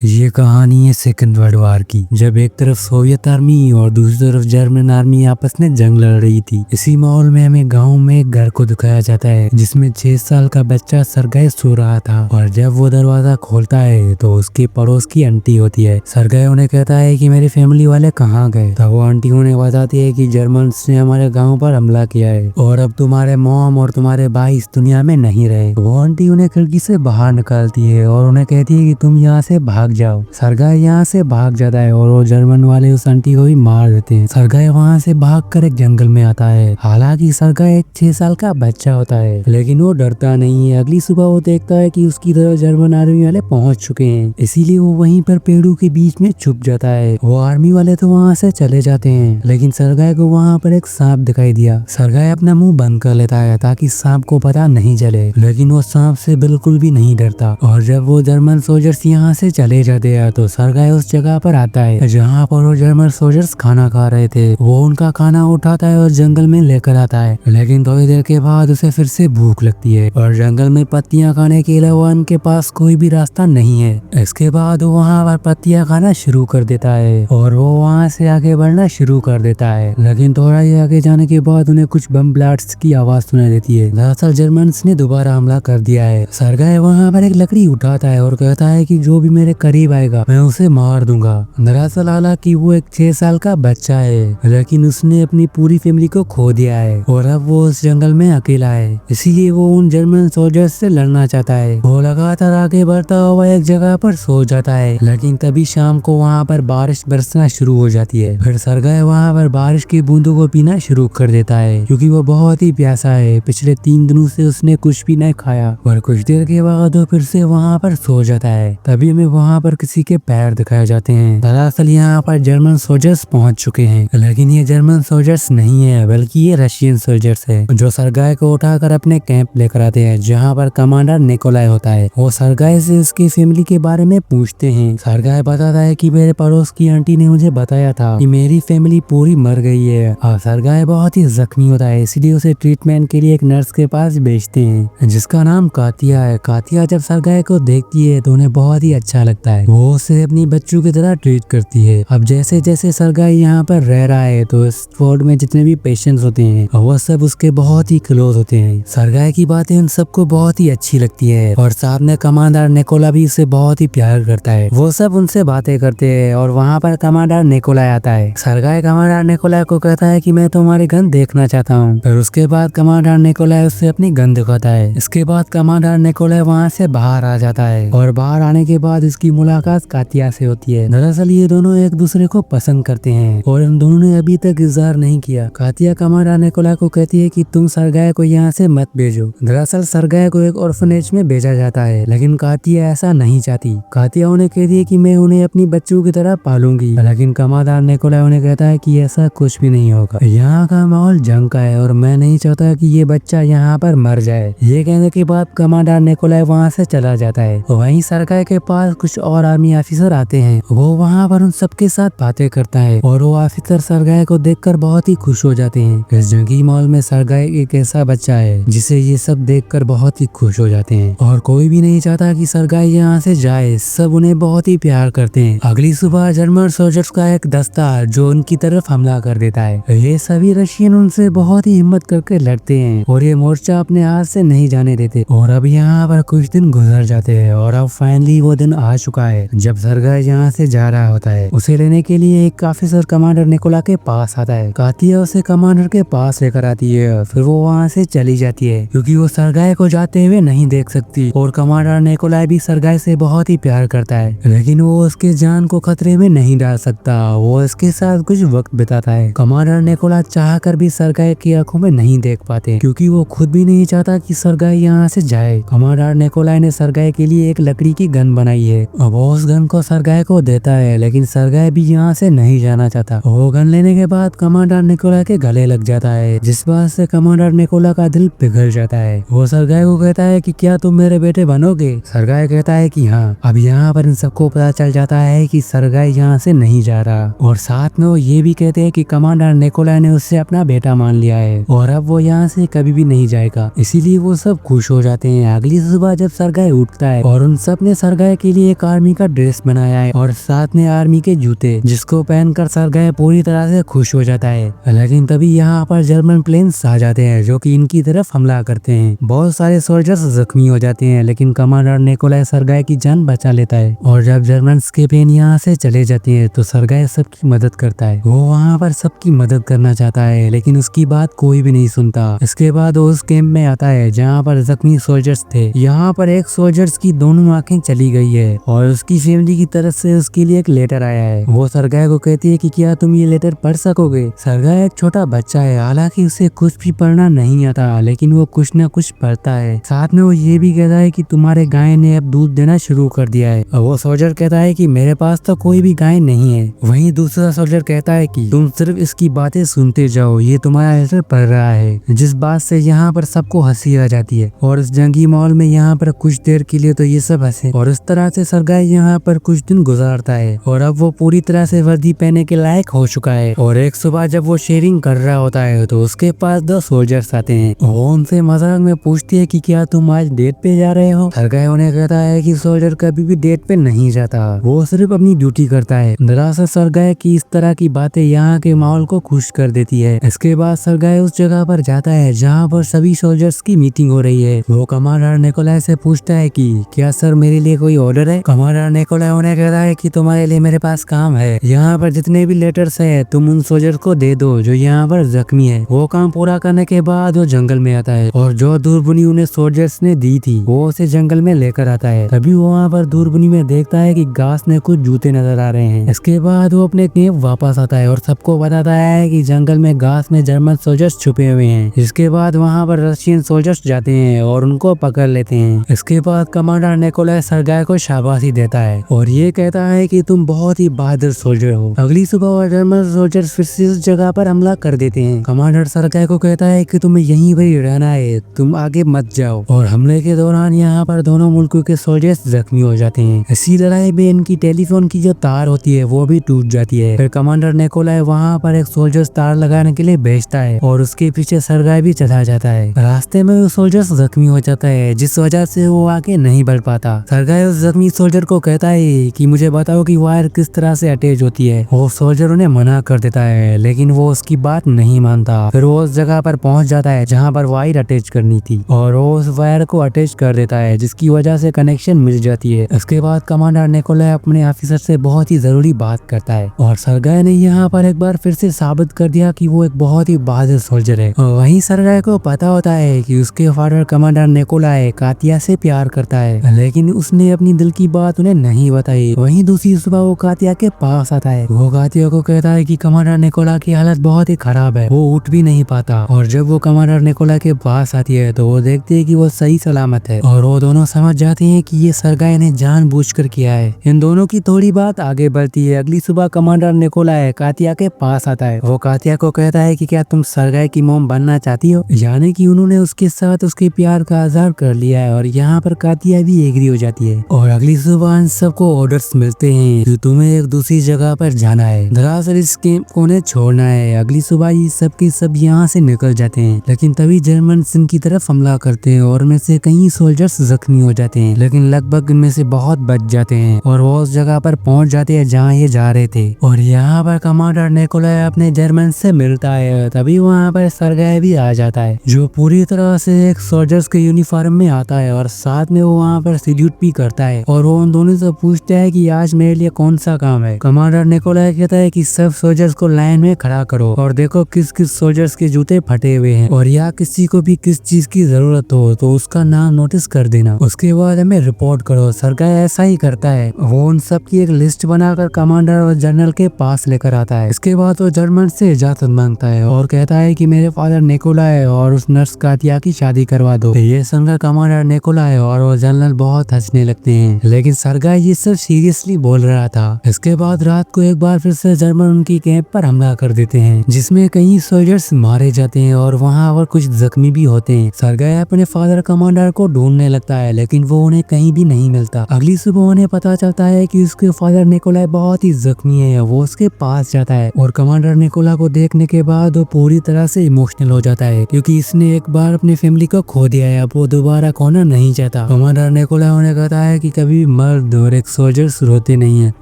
ये कहानी है सेकंड वर्ल्ड वार की, जब एक तरफ सोवियत आर्मी और दूसरी तरफ जर्मन आर्मी आपस में जंग लड़ रही थी। इसी माहौल में हमें गांव में एक घर को दिखाया जाता है जिसमें 6 साल का बच्चा सरगई सो रहा था। और जब वो दरवाजा खोलता है तो उसके पड़ोस की आंटी होती है। सरगई उन्हें कहता है कि मेरी फैमिली वाले कहाँ गए। तब वो आंटी उन्हें बताती है कि जर्मन्स ने हमारे गाँव पर हमला किया है और अब तुम्हारे मॉम और तुम्हारे भाई इस दुनिया में नहीं रहे। वो आंटी उन्हें खिड़की से बाहर निकालती है और उन्हें कहती है कि तुम यहाँ से भाग जाओ। सरगई यहाँ से भाग जाता है और वो जर्मन वाले उस आंटी को भी मार देते हैं। सरगई वहाँ से भागकर एक जंगल में आता है। हालांकि सरगई एक 6 साल का बच्चा होता है, लेकिन वो डरता नहीं है। अगली सुबह वो देखता है कि उसकी तरफ जर्मन आर्मी वाले पहुँच चुके हैं, इसीलिए वो वहीं पर पेड़ों के बीच में छुप जाता है। वो आर्मी वाले तो वहाँ से चले जाते हैं, लेकिन सरगई को वहाँ पर एक सांप दिखाई दिया। सरगई अपना मुंह बंद कर लेता है ताकि सांप को पता नहीं चले, लेकिन वो सांप से बिल्कुल भी नहीं डरता। और जब वो जर्मन सोल्जर्स यहाँ से चले जाते हैं तो सरगई उस जगह पर आता है जहाँ पर वो जर्मन सोल्जर्स खाना खा रहे थे। वो उनका खाना उठाता है और जंगल में लेकर आता है, लेकिन थोड़ी देर के बाद उसे फिर से भूख लगती है और जंगल में पत्तियां खाने के अलावा उनके पास कोई भी रास्ता नहीं है। इसके बाद वो वहाँ पर पत्तियां खाना शुरू कर देता है और वो वहाँ से आगे बढ़ना शुरू कर देता है। लेकिन थोड़ा ही आगे जाने के बाद उन्हें कुछ बम ब्लास्ट्स की आवाज सुनाई देती है। दरअसल जर्मन्स ने दोबारा हमला कर दिया है। सरगई वहाँ पर एक लकड़ी उठाता है और कहता है कि जो भी मेरे करीब आएगा मैं उसे मार दूंगा। दरअसल हालांकि वो एक 6 साल का बच्चा है, लेकिन उसने अपनी पूरी फैमिली को खो दिया है और अब वो उस जंगल में अकेला है। इसीलिए वो उन जर्मन सोल्जर्स से लड़ना चाहता है। वो लगातार आगे बढ़ता हुआ एक जगह पर सो जाता है, लेकिन तभी शाम को वहाँ पर बारिश बरसना शुरू हो जाती है। फिर सरगई वहाँ पर बारिश की बूंदों को पीना शुरू कर देता है क्योंकि वो बहुत ही प्यासा है। पिछले 3 दिनों से उसने कुछ भी नहीं खाया और कुछ देर के बाद वो फिर से वहाँ पर सो जाता है। तभी हमें वहाँ पर किसी के पैर दिखाए जाते हैं। दरअसल यहाँ पर जर्मन सोल्जर्स पहुंच चुके हैं, लेकिन ये जर्मन सोल्जर्स नहीं है बल्कि ये रशियन सोल्जर्स है जो सरगई को उठाकर अपने कैंप लेकर आते हैं जहाँ पर कमांडर निकोलाई होता है। वो सरगई से उसकी फैमिली के बारे में पूछते हैं। सरगई बताता है कि मेरे पड़ोस की आंटी ने मुझे बताया था कि मेरी फैमिली पूरी मर गई है। और सरगई बहुत ही जख्मी होता है, इसलिए उसे ट्रीटमेंट के लिए एक नर्स के पास भेजते हैं जिसका नाम कातिया है। कातिया जब सरगई को देखती है तो उन्हें बहुत ही अच्छा लगता है। वो उसे अपनी बच्चों की तरह ट्रीट करती है। अब जैसे जैसे सरगई यहाँ पर रह रहा है तो इस वार्ड में जितने भी पेशेंट्स होते हैं वो सब उसके बहुत ही क्लोज होते हैं। सरगई की बातें उन सबको बहुत ही अच्छी लगती है और सामने कमांडर निकोला भी उसे बहुत ही प्यार करता है। वो सब उनसे बातें करते हैं और वहाँ पर कमांडर निकोलाई आता है। सरगई कमांडर निकोलाई को कहता है कि मैं तुम्हारी गन देखना चाहता हूँ। फिर उसके बाद कमांडर निकोलाई उससे अपनी गन दिखाता है। इसके बाद कमांडर निकोलाई वहाँ से बाहर आ जाता है और बाहर आने के बाद इसकी मुलाकात कातिया से होती है। दरअसल ये दोनों एक दूसरे को पसंद करते हैं और इन दोनों ने अभी तक इजहार नहीं किया। कातिया कमांडर निकोलाई को कहती है कि तुम सरगई को यहाँ से मत भेजो। दरअसल सरगई को एक ऑर्फनेज में भेजा जाता है, लेकिन कातिया ऐसा नहीं चाहती। कातिया उन्हें कहती है कि मैं उन्हें अपनी बच्चों की तरह पालूंगी, लेकिन कमांडर निकोलाई उन्हें कहता है कि ऐसा कुछ भी नहीं होगा। यहाँ का माहौल जंग का है और मैं नहीं चाहता कि ये बच्चा यहाँ पर मर जाए। ये कहने के बाद कमांडर निकोलाई वहाँ से चला जाता है। वहीं सरगई के पास कुछ और आर्मी ऑफिसर आते हैं। वो वहाँ पर उन सबके साथ बातें करता है और वो ऑफिसर सरगई को देखकर बहुत ही खुश हो जाते हैं। इस जंगी माहौल में सरगई एक ऐसा बच्चा है जिसे ये सब देखकर बहुत ही खुश हो जाते हैं और कोई भी नहीं चाहता कि सरगई यहाँ से जाए। सब उन्हें बहुत ही प्यार करते हैं। अगली सुबह जर्मन सोल्जर्स का एक दस्ता जो उनकी तरफ हमला कर देता है। ये सभी रशियन उनसे बहुत ही हिम्मत करके लड़ते हैं और ये मोर्चा अपने हाथ से नहीं जाने देते। और अब यहाँ पर कुछ दिन गुजर जाते हैं और अब फाइनली वो दिन आ चुका है जब सरगई यहाँ से जा रहा होता है। उसे लेने के लिए एक ऑफिसर कमांडर निकोला के पास आता है। कातिया उसे कमांडर के पास लेकर आती है, फिर वो वहाँ से चली जाती है क्योंकि वो सरगई को जाते हुए नहीं देख सकती। और कमांडर निकोलाई भी सरगई से बहुत ही प्यार करता है, लेकिन वो उसके जान को खतरे में नहीं डाल सकता। वो इसके साथ कुछ वक्त बिताता है। कमांडर निकोला चाह कर भी सरगई की आंखों में नहीं देख पाते क्योंकि वो खुद भी नहीं चाहता कि सरगई यहाँ से जाए। कमांडर निकोलाई ने सरगई के लिए एक लकड़ी की गन बनाई है। अब वो उस गन को सरगई को देता है, लेकिन सरगई भी यहाँ से नहीं जाना चाहता। वो गन लेने के बाद कमांडर निकोलाई के गले लग जाता है, जिस बात से कमांडर निकोलाई का दिल पिघल जाता है। वो सरगई को कहता है कि क्या तुम मेरे बेटे बनोगे। सरगई कहता है कि हाँ। अब यहाँ पर इन सबको पता चल जाता है कि सरगई यहाँ से नहीं जा रहा और साथ में वो ये भी कहते हैं कि कमांडर निकोलाई ने उससे अपना बेटा मान लिया है और अब वो यहाँ से कभी भी नहीं जाएगा। इसीलिए वो सब खुश हो जाते हैं। अगली सुबह जब सरगई उठता है और उन सब ने सरगई के लिए एक आर्मी का ड्रेस बनाया है और साथ में आर्मी के जूते, जिसको पहनकर सरगाय पूरी तरह से खुश हो जाता है। लेकिन तभी यहाँ पर जर्मन प्लेन्स आ जाते हैं जो कि इनकी तरफ हमला करते हैं। बहुत सारे सोल्जर्स जख्मी हो जाते हैं, लेकिन कमांडर निकोलाई सरगाय की जान बचा लेता है। और जब जर्मन के प्लेन यहाँ से चले जाते हैं तो सरगाय सबकी मदद करता है। वो वहाँ पर सबकी मदद करना चाहता है, लेकिन उसकी बात कोई भी नहीं सुनता। इसके बाद वो उस कैंप में आता है जहाँ पर जख्मी सोल्जर्स थे। यहाँ पर एक सोल्जर्स की दोनों आंखें चली गई है और उसकी फैमिली की तरफ से उसके लिए एक लेटर आया है। वो सरगाय को कहती है कि क्या तुम ये लेटर पढ़ सकोगे। सरगाय एक छोटा बच्चा है, हालांकि उसे कुछ भी पढ़ना नहीं आता, लेकिन वो कुछ न कुछ पढ़ता है। साथ में वो ये भी कहता है कि तुम्हारे गाय ने अब दूध देना शुरू कर दिया है। वो सोल्जर कहता है कि मेरे पास तो कोई भी गाय नहीं है। वहीं दूसरा सोल्जर कहता है कि तुम सिर्फ इसकी बातें सुनते जाओ, ये तुम्हारा लेटर पढ़ रहा है। जिस बात से यहाँ पर सबको हंसी आ जाती है और इस जंगी माहौल में यहाँ पर कुछ देर के लिए तो ये सब हंसे। और इस तरह से सरगाय यहाँ पर कुछ दिन गुजारता है और अब वो पूरी तरह से वर्दी पहनने के लायक हो चुका है। और एक सुबह जब वो शेयरिंग कर रहा होता है तो उसके पास 2 सोल्जर्स आते हैं। वो उनसे मजाक में पूछती है कि क्या तुम आज डेट पे जा रहे हो। सरगाय उन्हें कहता है कि सोल्जर कभी भी डेट पे नहीं जाता, वो सिर्फ अपनी ड्यूटी करता है। दरअसल सरगाय की इस तरह की बातें यहाँ के माहौल को खुश कर देती है। इसके बाद सरगाय उस जगह पर जाता है जहाँ पर सभी सोल्जर्स की मीटिंग हो रही है। वो कमांडर निकोलाई से पूछता है कि क्या सर मेरे लिए कोई ऑर्डर है। कमांडर निकोलाई उन्हें कहता है कि तुम्हारे लिए मेरे पास काम है। यहाँ पर जितने भी लेटर्स है तुम उन सोल्जर्स को दे दो जो यहाँ पर जख्मी है। वो काम पूरा करने के बाद वो जंगल में आता है और जो दूरबीनी उन्हें सोल्जर्स ने दी थी वो उसे जंगल में लेकर आता है। तभी वो वहाँ पर दूरबीनी में देखता है कि घास में कुछ जूते नजर आ रहे हैं। इसके बाद वो अपने कैंप वापस आता है और सबको बताता है कि जंगल में घास में जर्मन सोल्जर्स छुपे हुए हैं। इसके बाद वहाँ पर रशियन सोल्जर्स जाते हैं और उनको पकड़ लेते हैं। इसके बाद कमांडर निकोलाई सरगाय को शाबाशी देता है और ये कहता है कि तुम बहुत ही बहादुर सोल्जर हो। अगली सुबह वो जर्मन सोल्जर्स फिर से उस जगह पर हमला कर देते हैं। कमांडर सरगाय को कहता है कि तुम्हें यहीं पर ही रहना है, तुम आगे मत जाओ। और हमले के दौरान यहाँ पर दोनों मुल्कों के सोल्जर्स जख्मी हो जाते हैं। इसी लड़ाई में इनकी टेलीफोन की जो तार होती है वो भी टूट जाती है। फिर कमांडर निकोलाई वहाँ पर एक सोल्जर्स तार लगाने के लिए भेजता है और उसके पीछे सरगाय भी चला जाता है। रास्ते में वो सोल्जर्स जख्मी हो जाता है, जिस वजह से वो आगे नहीं बढ़ पाता। सरगाय उस जख्मी सोल्जर को कहता है कि मुझे बताओ कि वायर किस तरह से अटैच होती है। वो सोल्जर उन्हें मना कर देता है, लेकिन वो उसकी बात नहीं मानता। फिर वो उस जगह पर पहुंच जाता है जहाँ पर वायर अटैच करनी थी और वो उस वायर को अटैच कर देता है, जिसकी वजह से कनेक्शन मिल जाती है। इसके बाद कमांडर निकोलाई अपने ऑफिसर से बहुत ही जरूरी बात करता है और सरगाय ने यहाँ पर एक बार फिर से साबित कर दिया कि वो एक बहुत ही बहादुर सोल्जर है। वहीं सरगाय को पता होता है कि उसके फादर कमांडर निकोलाई कातिया से प्यार करता है, लेकिन उसने अपनी दिल की बात उन्हें नहीं बताई। वहीं दूसरी सुबह वो कातिया के पास आता है। वो कातिया को कहता है कि कमांडर निकोलाई की हालत बहुत ही खराब है, वो उठ भी नहीं पाता। और जब वो कमांडर निकोलाई के पास आती है तो वो देखती है कि वो सही सलामत है और वो दोनों समझ जाते हैं कि ये सरगाय ने जानबूझकर किया है। इन दोनों की थोड़ी बात आगे बढ़ती है। अगली सुबह कमांडर निकोलाई कातिया के पास आता है। वो कातिया को कहता है कि क्या तुम सरगाय की मोम बनना चाहती हो, यानी कि उन्होंने उसके साथ उसके प्यार का इजहार कर लिया है। और यहाँ पर कातिया भी एग्री हो जाती है। और अगली सुबह इन सबको ऑर्डर्स मिलते हैं कि तुम्हें एक दूसरी जगह पर जाना है, दरअसल इस कैंप को उन्हें छोड़ना है। अगली सुबह ये सब के सब यहाँ से निकल जाते हैं, लेकिन तभी जर्मन इनकी तरफ हमला करते हैं और उनमें से कई सोल्जर्स जख्मी हो जाते हैं, लेकिन लगभग इनमें से बहुत बच जाते हैं और वो उस जगह पर पहुंच जाते हैं जहाँ ये जा रहे थे। और यहाँ पर कमांडर निकोलाई अपने जर्मन से मिलता है। तभी वहाँ पर सरगाय भी आ जाता है, जो पूरी तरह से एक सोल्जर्स के यूनिफॉर्म में आता है और साथ में वो वहाँ पर सैल्यूट भी करता है। और वो उन दोनों से पूछता है कि आज मेरे लिए कौन सा काम है। कमांडर निकोलाई कहता है कि सब सोल्जर्स को लाइन में खड़ा करो और देखो किस किस सोल्जर्स के जूते फटे हुए हैं, और या किसी को भी किस चीज की जरूरत हो तो उसका नाम नोटिस कर देना, उसके बाद हमें रिपोर्ट करो। सरगाय ऐसा ही करता है। वो उन सब की एक लिस्ट बनाकर कमांडर और जनरल के पास लेकर आता है। इसके बाद वो जर्मन से इजाजत मांगता है और कहता है कि मेरे फादर निकोलाई और उस नर्स कातिया की शादी करवा दो। ये सुनकर कमांडर निकोलाई और वो जनरल बहुत हंसने लगते हैं, लेकिन सरगाय ये सब सीरियसली बोल रहा था। इसके बाद रात को एक बार फिर से जर्मन उनकी कैंप पर हमला कर देते हैं, जिसमें कई सोल्जर्स मारे जाते हैं और वहाँ और कुछ जख्मी भी होते हैं। सरगाय अपने फादर कमांडर को ढूंढने लगता है, लेकिन वो उन्हें कहीं भी नहीं मिलता। अगली सुबह उन्हें पता चलता है कि उसके फादर निकोलाई बहुत ही जख्मी है। वो उसके पास जाता है और कमांडर निकोलाई को देखने के बाद वो पूरी तरह से इमोशनल हो जाता है, क्योंकि इसने एक बार अपनी फैमिली को खो दिया है, अब वो दोबारा खोना नहीं चाहता। कमांडर निकोलाई उन्हें कहता है कि कभी मर्द और एक सोल्जर्स रोते नहीं है,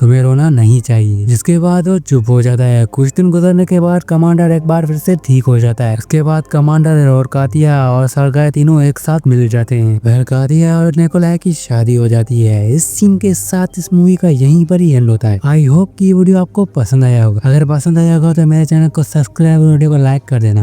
तुम्हें रोना नहीं चाहिए। जिसके बाद वो चुप हो जाता है। कुछ दिन गुजरने के बाद कमांडर एक बार फिर से ठीक हो जाता है। उसके बाद कमांडर और कातिया और सरगाय तीनों एक साथ मिल जाते हैं। फिर कातिया और निकोलाई की शादी हो जाती है। इस सीन के साथ इस मूवी का यहीं पर ही एंड होता है। आई होप कि ये वीडियो आपको पसंद आया होगा। अगर पसंद आया होगा तो मेरे चैनल को सब्सक्राइब और वीडियो को लाइक कर देना।